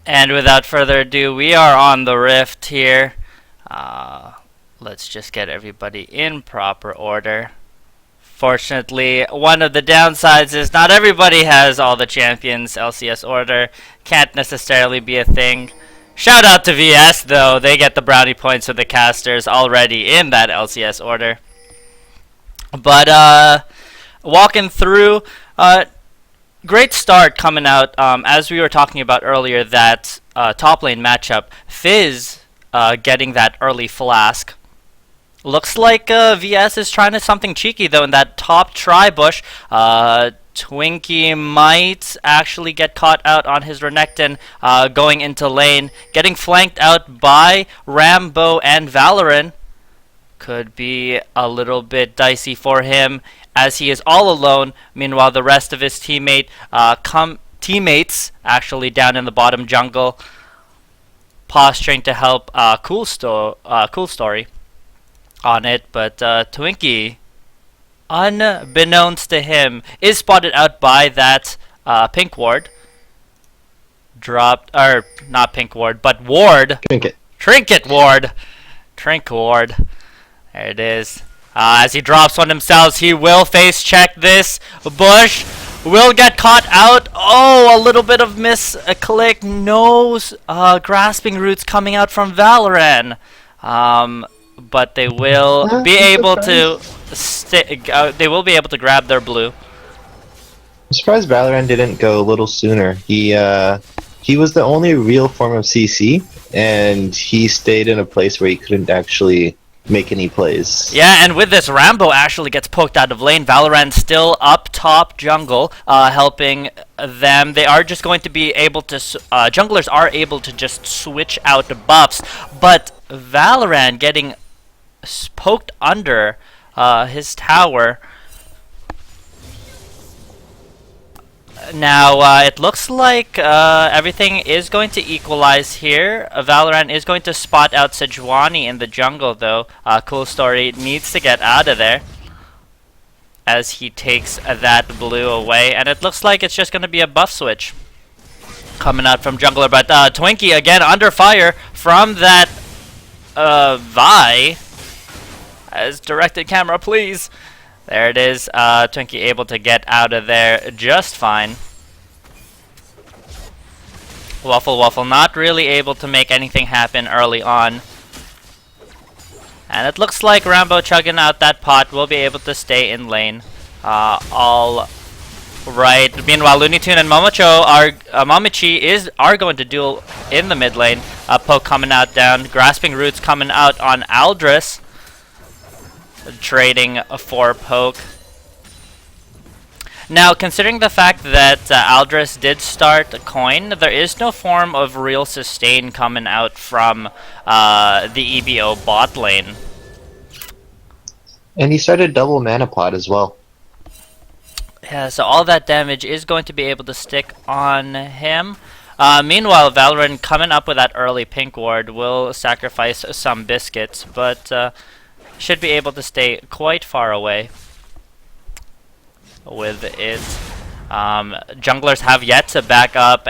And without further ado, we are on the Rift here. Uh, let's just get everybody in proper order. Fortunately, one of the downsides is not everybody has all the champions. LCS order can't necessarily be a thing. Shout out to VS though, they get the brownie points for the casters already in that LCS order. But walking through, great start coming out. As we were talking about earlier, that top lane matchup, Fizz getting that early flask. Looks like VS is trying to something cheeky though in that top tri-bush. Twinkie might actually get caught out on his Renekton going into lane. Getting flanked out by Rambo and Valorant. Could be a little bit dicey for him as he is all alone. Meanwhile, the rest of his teammates actually down in the bottom jungle posturing to help Cool Story on it, but Twinkie, unbeknownst to him, is spotted out by that pink ward. Dropped, or not pink ward, but ward. Trinket ward. Trink ward. There it is. As he drops one himself, he will face check this. Bush will get caught out. Oh, a little bit of click. No grasping roots coming out from Valorant. But they will be able to they will be able to grab their blue. I'm surprised Valorant didn't go a little sooner. He was the only real form of CC, and he stayed in a place where he couldn't actually make any plays. Yeah, and with this, Rambo actually gets poked out of lane. Valorant still up top jungle, helping them. They are just going to be able to, junglers are able to just switch out buffs, but Valorant getting poked under his tower. Now, it looks like everything is going to equalize here. Valorant is going to spot out Sejuani in the jungle, though. Cool Story needs to get out of there as he takes that blue away. And it looks like it's just going to be a buff switch coming out from jungler. But Twinkie, again, under fire from that Vi. As directed camera, please. There it is. Twinkie able to get out of there just fine. Waffle not really able to make anything happen early on. And it looks like Rambo chugging out that pot will be able to stay in lane. All right. Meanwhile, Looney Tune and Momochi are going to duel in the mid lane. Poke coming out down. Grasping Roots coming out on Aldris. Trading for poke. Now, considering the fact that Aldris did start a coin, there is no form of real sustain coming out from the EBO bot lane. And he started double mana pot as well. Yeah, so all that damage is going to be able to stick on him. Meanwhile, Valorant coming up with that early pink ward will sacrifice some biscuits, but should be able to stay quite far away with it. Junglers have yet to back up.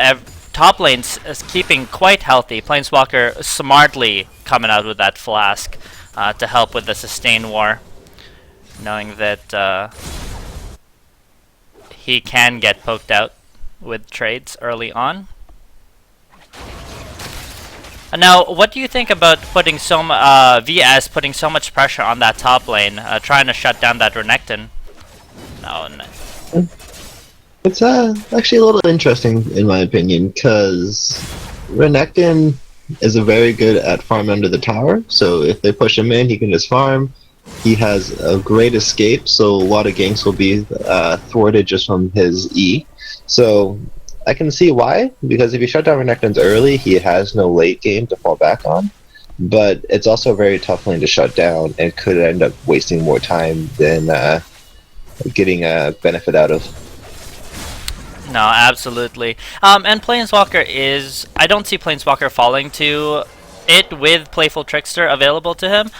Top lane's is keeping quite healthy. Planeswalker smartly coming out with that flask to help with the sustain war, knowing that he can get poked out with trades early on. Now, what do you think about putting VS putting so much pressure on that top lane, trying to shut down that Renekton? No. It's actually a little interesting in my opinion, because Renekton is very good at farm under the tower, so if they push him in, he can just farm. He has a great escape, so a lot of ganks will be thwarted just from his E. So I can see why, because if you shut down Renekton's early, he has no late game to fall back on. But it's also a very tough lane to shut down, and could end up wasting more time than getting a benefit out of. No, absolutely. And Planeswalker is... I don't see Planeswalker falling to it with Playful Trickster available to him.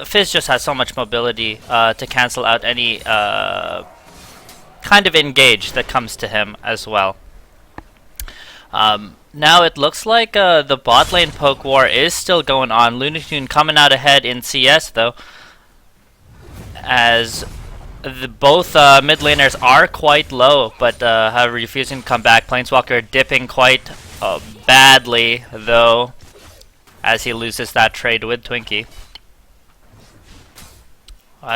Fizz just has so much mobility to cancel out any kind of engage that comes to him as well. Now it looks like the bot lane poke war is still going on. Looney Tune coming out ahead in CS though, as both mid laners are quite low, but have refusing to come back. Planeswalker dipping quite badly though, as he loses that trade with Twinkie.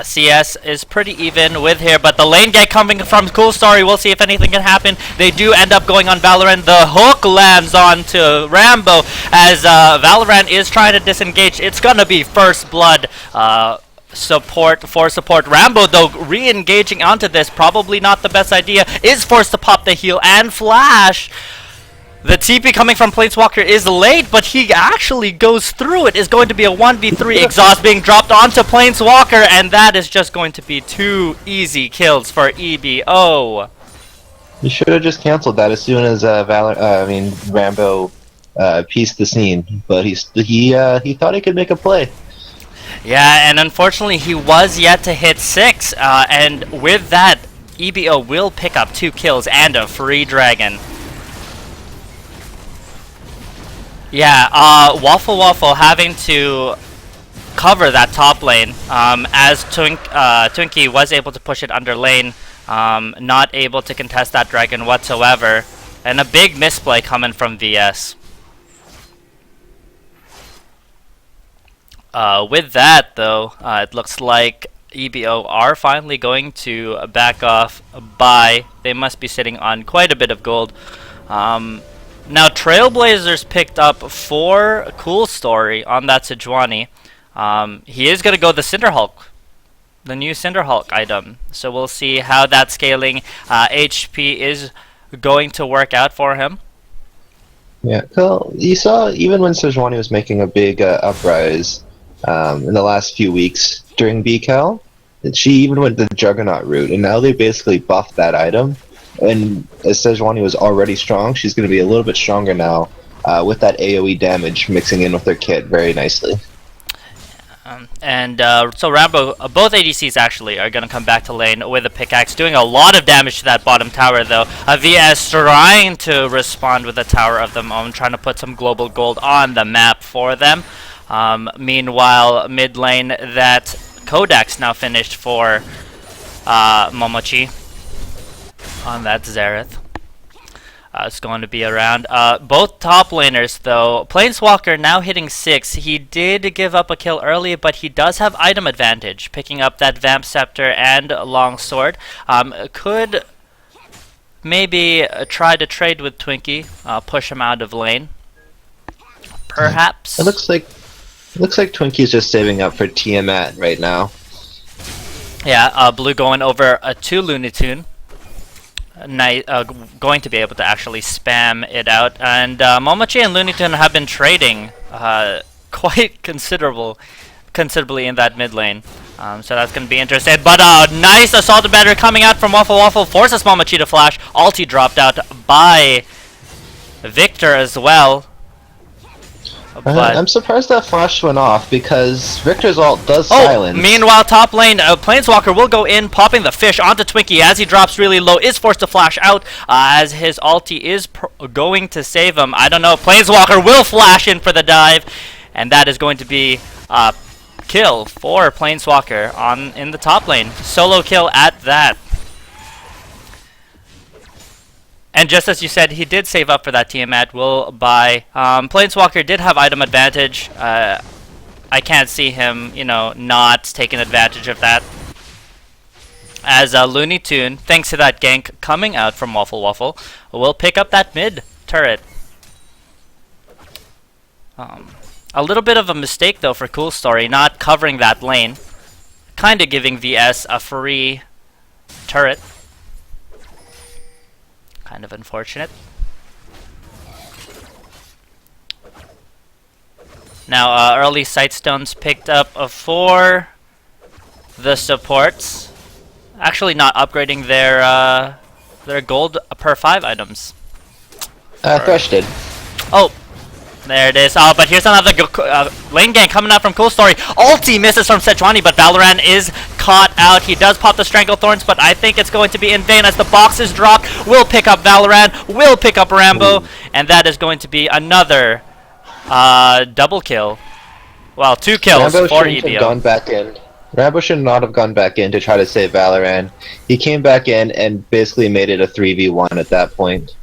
CS is pretty even with here, but the lane gank coming from Cool Story. We'll see if anything can happen. They do end up going on Valorant. The hook lands onto Rambo as Valorant is trying to disengage. It's gonna be first blood. Support. Rambo though re-engaging onto this, probably not the best idea, is forced to pop the heal and flash. The TP coming from Planeswalker is late, but he actually goes through it. Is going to be a 1v3 exhaust being dropped onto Planeswalker, and that is just going to be 2 easy kills for EBO. You should have just canceled that as soon as Rambo pieced the scene, but he thought he could make a play. Yeah, and unfortunately he was yet to hit 6, and with that, EBO will pick up 2 kills and a free dragon. Yeah, Waffle having to cover that top lane, as Twinkie was able to push it under lane, not able to contest that dragon whatsoever, and a big misplay coming from VS. With that, though, it looks like EBO are finally going to back off by. They must be sitting on quite a bit of gold. Now, Trailblazers picked up 4 Cool Story on that Sejuani. He is going to go the Cinderhulk, the new Cinderhulk item. So we'll see how that scaling HP is going to work out for him. Yeah, well, you saw even when Sejuani was making a big uprise in the last few weeks during BCal, she even went the Juggernaut route, and now they basically buffed that item. And as Sejuani was already strong, she's going to be a little bit stronger now with that AoE damage mixing in with her kit very nicely. So Rambo, both ADCs actually are going to come back to lane with a pickaxe, doing a lot of damage to that bottom tower though. VS trying to respond with a Tower of their own, trying to put some global gold on the map for them. Meanwhile, mid lane, that Kodak's now finished for Momochi on that Xerath. It's going to be around. Both top laners, though. Planeswalker now hitting 6. He did give up a kill early, but he does have item advantage, picking up that Vamp Scepter and Longsword. Could maybe try to trade with Twinkie, push him out of lane. Perhaps. It looks like Twinkie's just saving up for Tiamat right now. Yeah, Blue going over to Looney Tune. Going to be able to actually spam it out, and Momochi and Looney Tune have been trading quite considerably in that mid lane, so that's going to be interesting. But nice assault and battery coming out from Waffle forces Momochi to flash. Ulti dropped out by Victor as well. But I'm surprised that flash went off because Victor's ult does silence. Meanwhile, top lane, Planeswalker will go in, popping the fish onto Twinkie as he drops really low, is forced to flash out as his ulti is going to save him. I don't know, Planeswalker will flash in for the dive, and that is going to be a kill for Planeswalker in the top lane. Solo kill at that. And just as you said, he did save up for that Tiamat. Will buy. Planeswalker did have item advantage. I can't see him, not taking advantage of that. As Looney Tune, thanks to that gank coming out from Waffle, will pick up that mid turret. A little bit of a mistake though for Cool Story, not covering that lane. Kinda giving VS a free turret. Kind of unfortunate. Now, early Sightstones picked up for the supports. Actually, not upgrading their gold per 5 items. Thresh did. Oh, there it is. But here's another lane gank coming out from Cool Story. Ulti misses from Sejuani, but Valorant is caught out. He does pop the Strangle Thorns, but I think it's going to be in vain as the box is dropped. Will pick up Valorant, will pick up Rambo, and that is going to be another double kill. Well, 2 kills Rambo for shouldn't have EBO. gone back in. Rambo should not have gone back in to try to save Valorant. He came back in and basically made it a 3v1 at that point.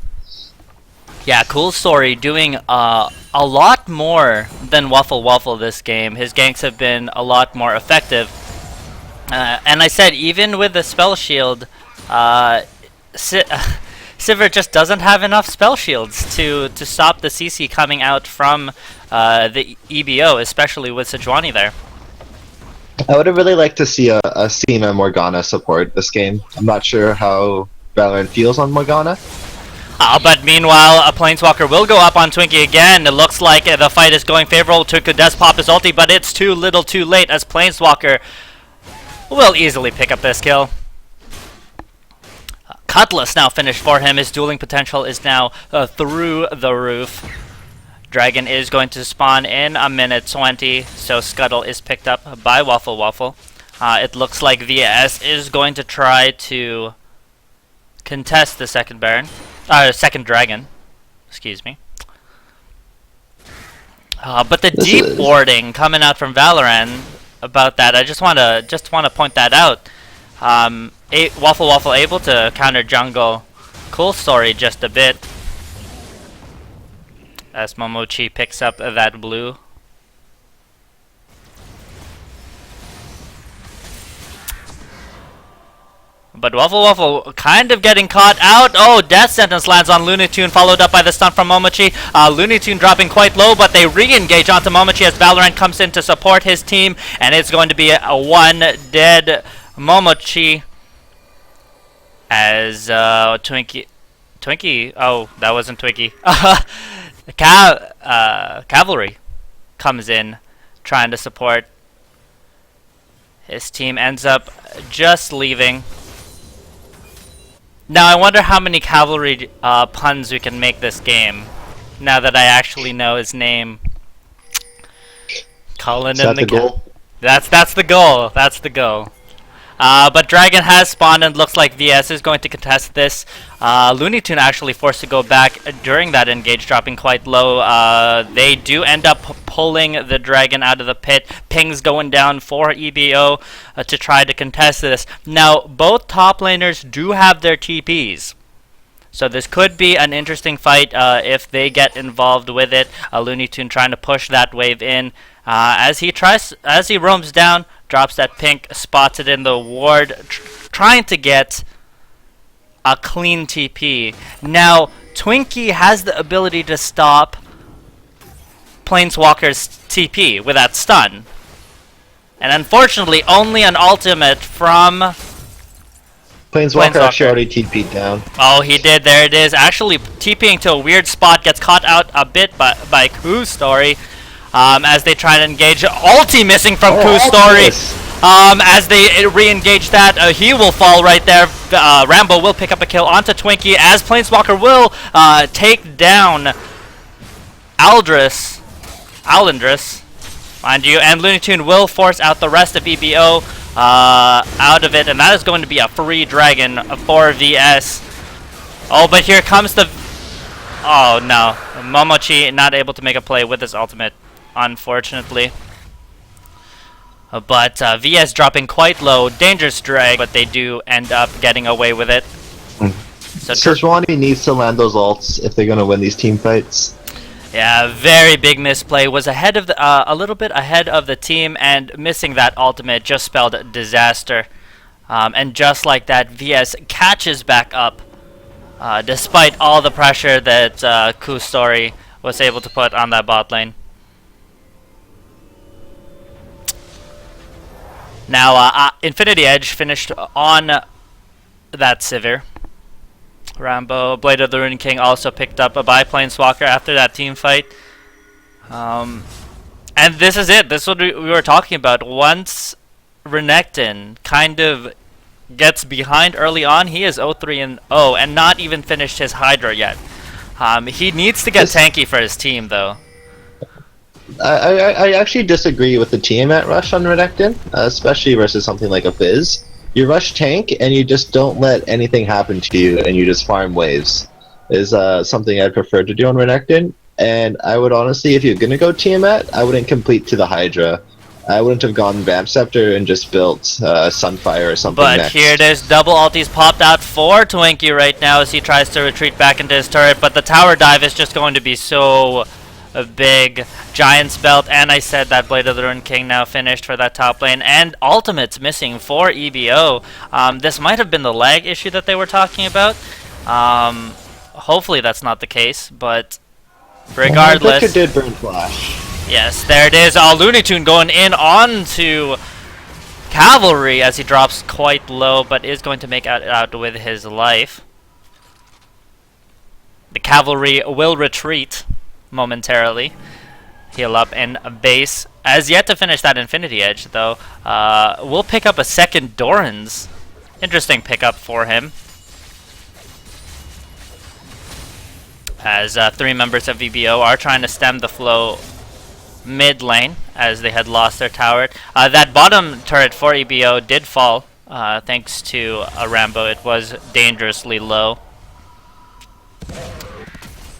Yeah, Cool Story doing a lot more than Waffle Waffle this game. His ganks have been a lot more effective. And I said, even with the spell shield, Sivir just doesn't have enough spell shields to stop the CC coming out from the EBO, especially with Sejuani there. I would have really liked to see a Cena Morgana support this game. I'm not sure how Valorant feels on Morgana. But meanwhile, a Planeswalker will go up on Twinkie again. It looks like the fight is going favorable. Twinkie does pop his ulti, but it's too little too late as Planeswalker will easily pick up this kill. Cutlass now finished for him. His dueling potential is now through the roof. Dragon is going to spawn in a minute 20, so Scuttle is picked up by Waffle Waffle. It looks like VS is going to try to contest the second second Dragon. Excuse me. But the deep warding coming out from Valorant about that, I just want to point that out. Waffle Waffle able to counter jungle Cool Story just a bit. As Momochi picks up that blue. But Waffle Waffle kind of getting caught out. Oh, Death Sentence lands on Looney Tune, followed up by the stun from Momochi. Looney Tune dropping quite low, but they re-engage onto Momochi as Valorant comes in to support his team. And it's going to be a one dead Momochi. As Twinkie, oh, that wasn't Twinkie. Cavalry comes in trying to support. His team ends up just leaving. Now I wonder how many Cavalry puns we can make this game. Now that I actually know his name. Calling in the goal. That's the goal. That's the goal. But Dragon has spawned and looks like VS is going to contest this. Looney Tune actually forced to go back during that engage, dropping quite low. They do end up pulling the Dragon out of the pit. Pings going down for EBO to try to contest this. Now, both top laners do have their TPs. So this could be an interesting fight if they get involved with it. Looney Tune trying to push that wave in. As he roams down, drops that pink, spots it in the ward, trying to get a clean TP. Now, Twinkie has the ability to stop Planeswalker's TP with that stun. And unfortunately, only an ultimate from Planeswalker actually already TP'd down. Oh, he did. There it is. Actually, TPing to a weird spot, gets caught out a bit by Koo Story. As they try to engage. Ulti missing from Koo Story. As they re-engage that, he will fall right there. Rambo will pick up a kill onto Twinkie as Planeswalker will take down Alindris, mind you, and Looney Tune will force out the rest of EBO out of it, and that is going to be a free Dragon for VS. Oh, but here comes the... Oh, no. Momochi not able to make a play with his ultimate, unfortunately. But VS dropping quite low, dangerous drag, but they do end up getting away with it. So Sejuani needs to land those ults if they're going to win these team fights. Yeah, very big misplay. Was ahead of the a little bit ahead of the team, and missing that ultimate just spelled disaster. And just like that, VS catches back up, despite all the pressure that Koo Story was able to put on that bot lane. Now, Infinity Edge finished on that Sivir. Rambo, Blade of the Ruined King also picked up by Planeswalker after that team fight. And this is it. This is what we were talking about. Once Renekton kind of gets behind early on, he is 0-3-0 and not even finished his Hydra yet. He needs to get tanky for his team, though. I actually disagree with the Tiamat rush on Renekton, especially versus something like a Fizz. You rush tank and you just don't let anything happen to you, and you just farm waves. Is something I'd prefer to do on Renekton. And I would honestly, if you're gonna go Tiamat, I wouldn't complete to the Hydra. I wouldn't have gone Vamp Scepter and just built Sunfire or something But next. here it is, double ultis popped out for Twinkie right now as he tries to retreat back into his turret, but the tower dive is just going to be so big. Giant's Belt, and I said that Blade of the Ruined King now finished for that top lane, and ultimates missing for EBO. This might have been the lag issue that they were talking about. Hopefully that's not the case, but regardless... Victor did burn Flash. Yes, there it is. Looney Tune going in onto Cavalry as he drops quite low, but is going to make out with his life. The Cavalry will retreat momentarily. Heal up in base. As yet to finish that Infinity Edge, though. We'll pick up a second Doran's. Interesting pickup for him. As 3 members of VBO are trying to stem the flow mid lane as they had lost their tower. That bottom turret for EBO did fall thanks to a Rambo. It was dangerously low.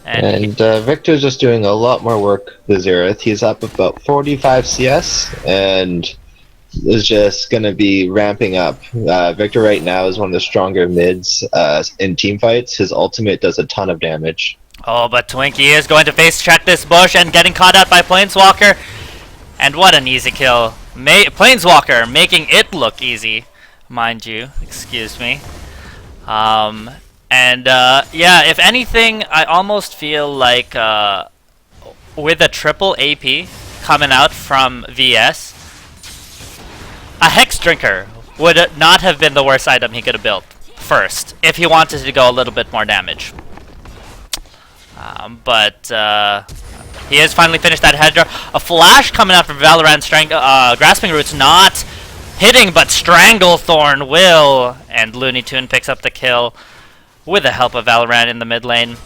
And Victor's just doing a lot more work with Xerath. He's up about 45 CS and is just going to be ramping up. Victor right now is one of the stronger mids in team fights. His ultimate does a ton of damage. Oh, but Twinkie is going to face check this bush and getting caught out by Planeswalker. And what an easy kill. Planeswalker making it look easy, mind you. Excuse me. Yeah, if anything, I almost feel like with a triple AP coming out from VS, a Hex Drinker would not have been the worst item he could have built first, if he wanted to go a little bit more damage. He has finally finished that Hedra. A flash coming out from Valorant. Grasping Roots not hitting, but Stranglethorn will. And Looney Tune picks up the kill with the help of Valorant in the mid lane.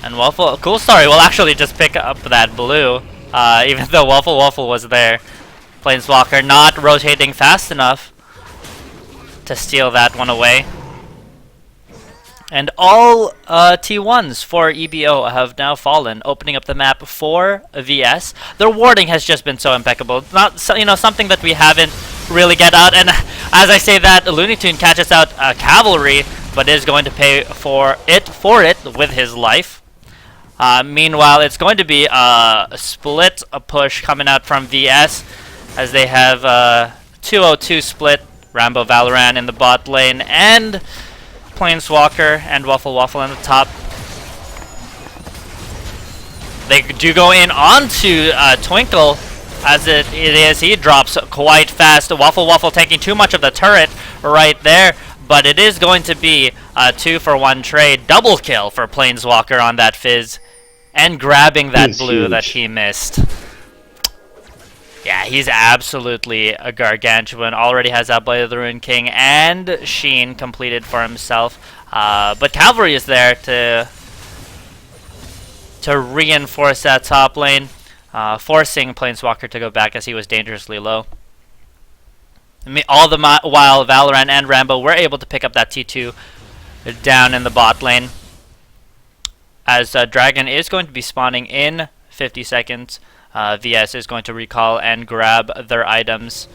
And Cool Story will actually just pick up that blue, even though Waffle was there. Planeswalker not rotating fast enough to steal that one away. And all T1s for EBO have now fallen, opening up the map for VS. Their warding has just been so impeccable. Not something that we haven't really get out. And as I say that, Looney Tune catches out Cavalry, but is going to pay for it with his life. Meanwhile, it's going to be a split push coming out from VS as they have 2-0-2 split. Rambo Valorant in the bot lane and Planeswalker and Waffle in the top. They do go in onto Twinkle as it is. He drops quite fast. Waffle taking too much of the turret right there, but it is going to be a 2-for-1 trade. Double kill for Planeswalker on that Fizz and grabbing that blue huge. that he missed. Yeah, he's absolutely a gargantuan. Already has that Blade of the Ruined King and Sheen completed for himself. But Cavalry is there to reinforce that top lane, forcing Planeswalker to go back as he was dangerously low. All the while, Valorant and Rambo were able to pick up that T2 down in the bot lane. As Dragon is going to be spawning in 50 seconds. VS is going to recall and grab their items.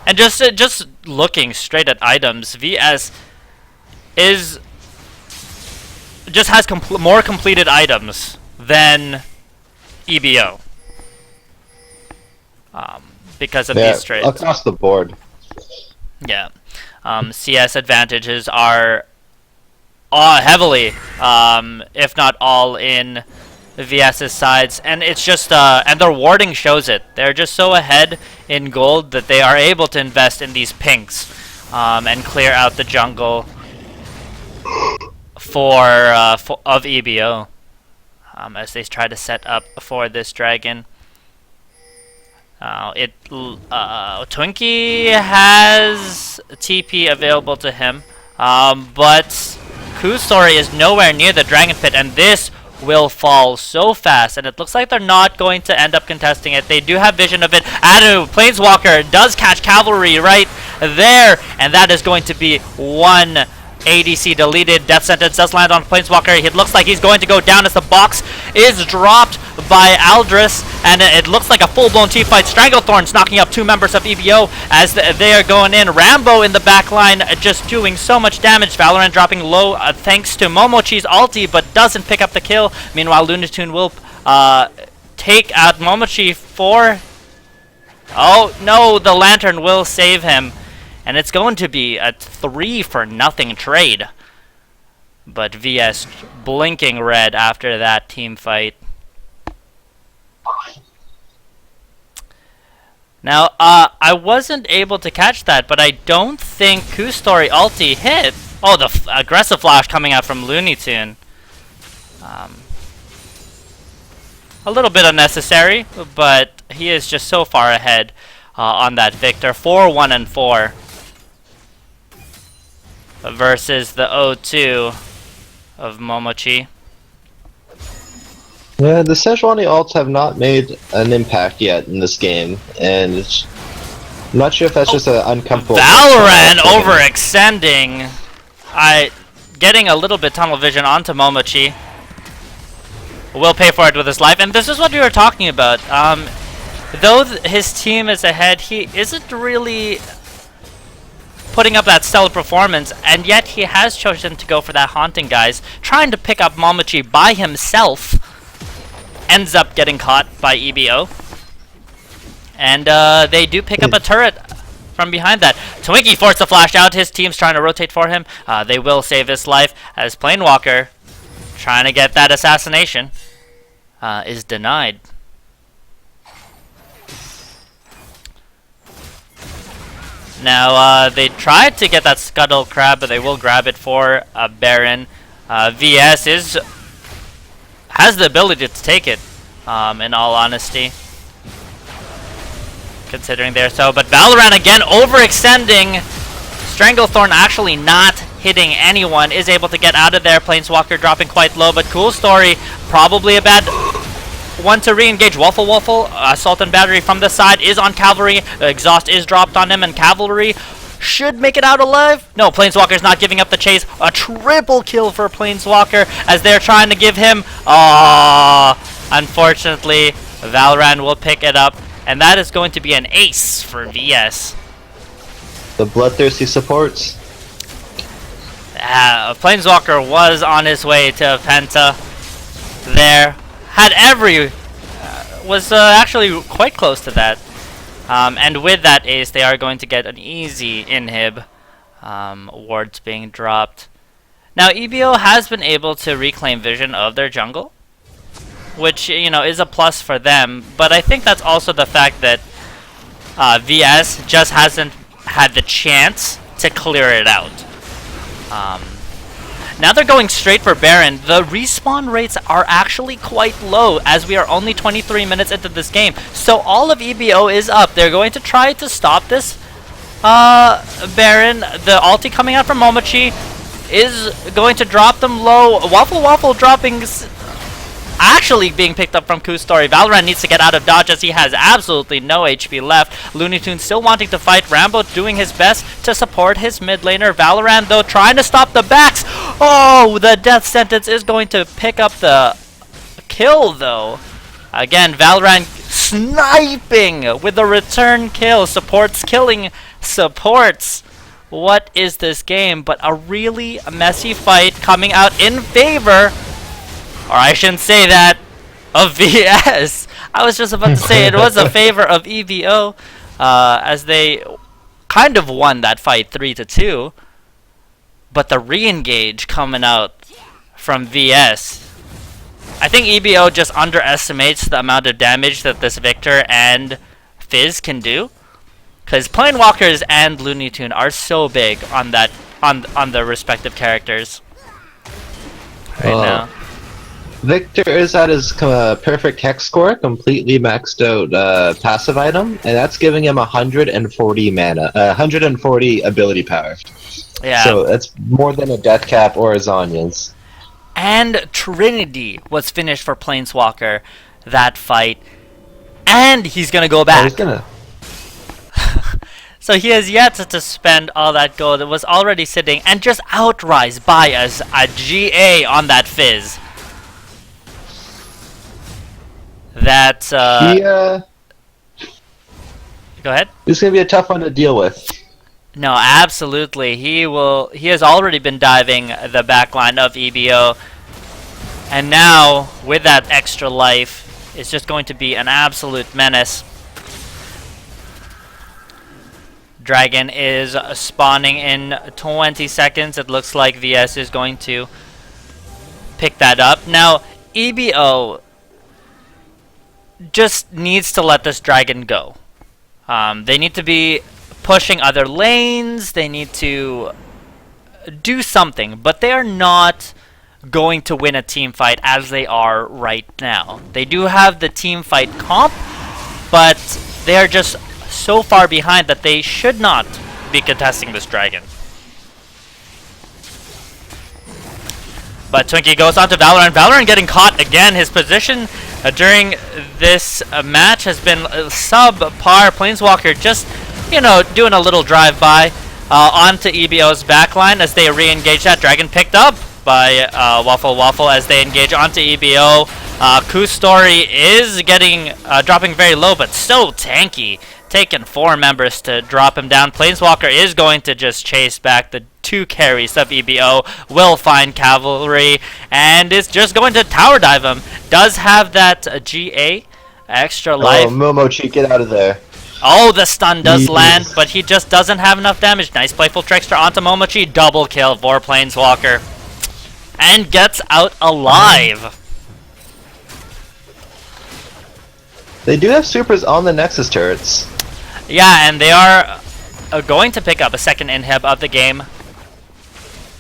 And just looking straight at items, VS has more completed items than EBO. Because of these trades. Across the board. Yeah. CS advantages are heavily, if not all, in VS's sides, and it's just and their warding shows it. They're just so ahead in gold that they are able to invest in these pinks and clear out the jungle of EBO as they try to set up for this dragon. Twinkie has TP available to him, but Cool Story is nowhere near the dragon pit, and this will fall so fast, and it looks like they're not going to end up contesting it. They do have vision of it. Anu, Planeswalker, does catch Cavalry right there, and that is going to be one ADC deleted. Death Sentence does land on Planeswalker. It looks like he's going to go down as the box is dropped by Aldris, and it looks like a full-blown team fight. Stranglethorn's knocking up 2 members of EVO as they are going in. Rambo in the back line just doing so much damage. Valorant dropping low thanks to Momochi's ulti, but doesn't pick up the kill. Meanwhile, Lunatune will take out Momochi for... Oh, no, the Lantern will save him. And it's going to be a 3-for-0 trade. But VS blinking red after that team fight. Now, I wasn't able to catch that, but I don't think Kustori ulti hit. Oh, the aggressive flash coming out from Looney Tune. A little bit unnecessary, but he is just so far ahead on that Victor. 4-1-4. Versus the 0-2 of Momochi. Yeah, the Sejuani ults have not made an impact yet in this game, and I'm not sure if that's just an uncomfortable... Valorant overextending. Getting a little bit tunnel vision onto Momochi. Will pay for it with his life, and this is what we were talking about. Though his team is ahead, he isn't really putting up that stellar performance, and yet he has chosen to go for that Haunting, guys. Trying to pick up Momochi by himself. Ends up getting caught by EBO. And they do pick up a turret from behind that. Twinkie forced the flash out. His team's trying to rotate for him. They will save his life as Planewalker, trying to get that assassination, is denied. Now, they tried to get that Scuttle Crab, but they will grab it for Baron. VS has the ability to take it, in all honesty. Considering they're so. But Valorant again overextending. Stranglethorn actually not hitting anyone. Is able to get out of there. Planeswalker dropping quite low, but cool story. Probably a bad one to re-engage. Waffle, Assault and Battery from the side is on Cavalry. Exhaust is dropped on him, and Cavalry should make it out alive. No, Planeswalker's not giving up the chase. A triple kill for Planeswalker as they're trying to give him... Unfortunately, Valorant will pick it up, and that is going to be an ace for VS. The bloodthirsty supports. Planeswalker was on his way to Penta there. Had every... was actually quite close to that. And with that ace, they are going to get an easy inhib. Wards being dropped. Now, EBO has been able to reclaim vision of their jungle, which, you know, is a plus for them. But I think that's also the fact that VS just hasn't had the chance to clear it out. Now they're going straight for Baron. The respawn rates are actually quite low as we are only 23 minutes into this game. So all of EBO is up. They're going to try to stop this Baron. The ulti coming out from Momochi is going to drop them low. Waffle dropping... actually being picked up from Kustori. Valorant needs to get out of dodge as he has absolutely no HP left. Looney Tunes still wanting to fight. Rambo doing his best to support his mid laner. Valorant, though, trying to stop the backs. Oh, the death sentence is going to pick up the kill, though. Again, Valorant sniping with the return kill. Supports killing supports. What is this game but a really messy fight coming out in favor... or I shouldn't say that, of VS. I was just about to say it was a favor of EVO, as they kind of won that fight 3-2. But the re-engage coming out from VS. I think EVO just underestimates the amount of damage that this Victor and Fizz can do. Because Planewalkers and Looney Tune are so big on that on the respective characters right now. Victor is at his perfect hex score, completely maxed out passive item, and that's giving him 140 mana, 140 ability power. Yeah. So that's more than a Death Cap or a Zonya's. and Trinity was finished for Planeswalker that fight. And he's gonna go Oh, back. he's gonna. So he has yet to spend all that gold. It was already sitting and just outrise by us a GA on that Fizz. That He go ahead. This is gonna be a tough one to deal with. No, absolutely. He has already been diving the backline of EBO. And now, with that extra life, it's just going to be an absolute menace. Dragon is spawning in 20 seconds. It looks like VS is going to pick that up. Now, EBO just needs to let this dragon go. They need to be pushing other lanes. They need to do something, but they are not going to win a team fight as they are right now. They do have the team fight comp, but they are just so far behind that they should not be contesting this dragon. But Twinkie goes on to Valorant. Valorant getting caught again. His position during this match has been subpar. Planeswalker just, doing a little drive-by onto EBO's backline as they re-engage that. Dragon picked up by Waffle Waffle as they engage onto EBO. Ku's story is getting dropping very low, but so tanky. Taking 4 members to drop him down. Planeswalker is going to just chase back the 2 carries of EBO. Will find Cavalry and is just going to tower dive him. Does have that GA extra life. Oh, Momochi, get out of there. Oh, the stun does land, but he just doesn't have enough damage. Nice playful trickster onto Momochi. Double kill for Planeswalker. And gets out alive. They do have supers on the Nexus turrets. Yeah, and they are going to pick up a second inhib of the game.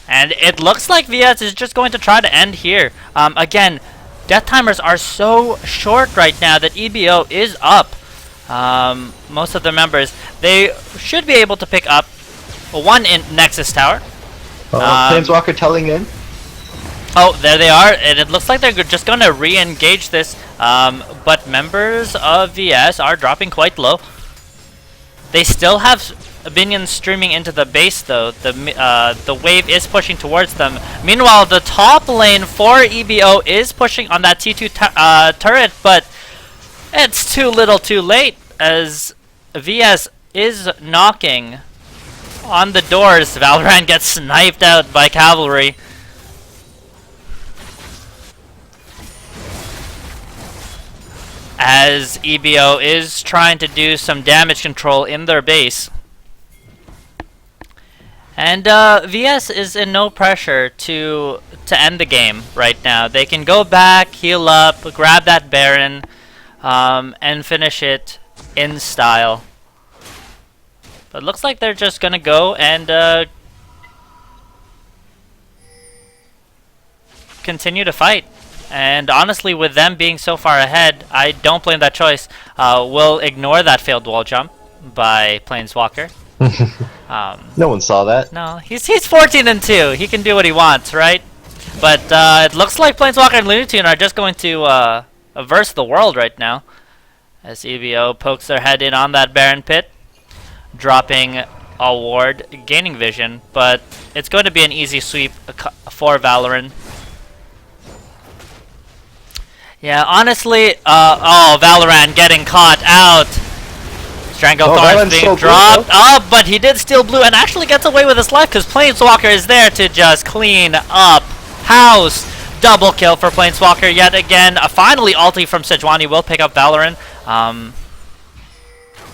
And it looks like VS is just going to try to end here. Again, death timers are so short right now that EBO is up. Most of the members, they should be able to pick up one in Nexus Tower. Planeswalker telling in. Oh, there they are, and it looks like they're just going to re-engage this. But members of VS are dropping quite low. They still have minions streaming into the base, though. The wave is pushing towards them. Meanwhile, the top lane for EBO is pushing on that T2 turret, but it's too little too late as VS is knocking on the doors. Valorant gets sniped out by Cavalry. As EBO is trying to do some damage control in their base. And VS is in no pressure to end the game right now. They can go back, heal up, grab that Baron, and finish it in style. But it looks like they're just gonna go and continue to fight. And honestly, with them being so far ahead, I don't blame that choice. We'll ignore that failed wall jump by Planeswalker. No one saw that. No, he's 14-2. He can do what he wants, right? But it looks like Planeswalker and Looney Tune are just going to verse the world right now. As EBO pokes their head in on that Baron pit, dropping a ward, gaining vision, but it's going to be an easy sweep for Valorant. Yeah, honestly, Valorant getting caught out. Stranglethorn being dropped up, but he did steal blue and actually gets away with his life because Planeswalker is there to just clean up house. Double kill for Planeswalker yet again. Finally, ulti from Sejuani will pick up Valorant.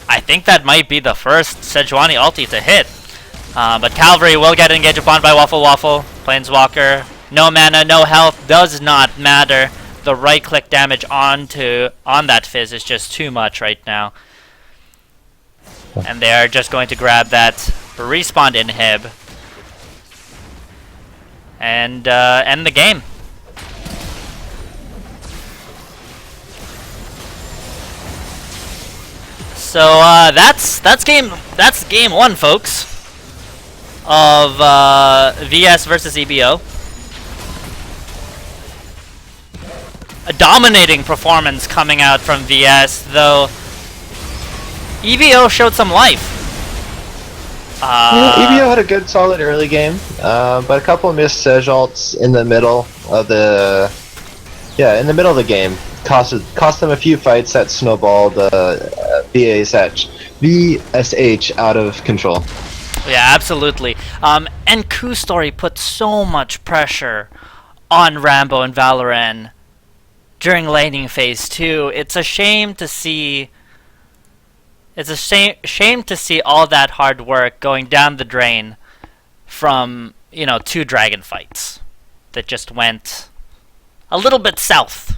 I think that might be the first Sejuani ulti to hit. But Cavalry will get engaged upon by Waffle Waffle. Planeswalker, no mana, no health, does not matter. The right-click damage on that Fizz is just too much right now. And they are just going to grab that respawn inhib and end the game. So that's game 1, folks, of VS versus EBO. a dominating performance coming out from VS, though EVO showed some life. Yeah, EVO had a good, solid early game, but a couple of missed Sedge ults in the middle of the game cost them a few fights that snowballed VSH out of control. Yeah, absolutely. And Coup Story put so much pressure on Rambo and Valorant during laning phase 2. It's a shame to see. It's a shame to see all that hard work going down the drain from 2 dragon fights that just went a little bit south.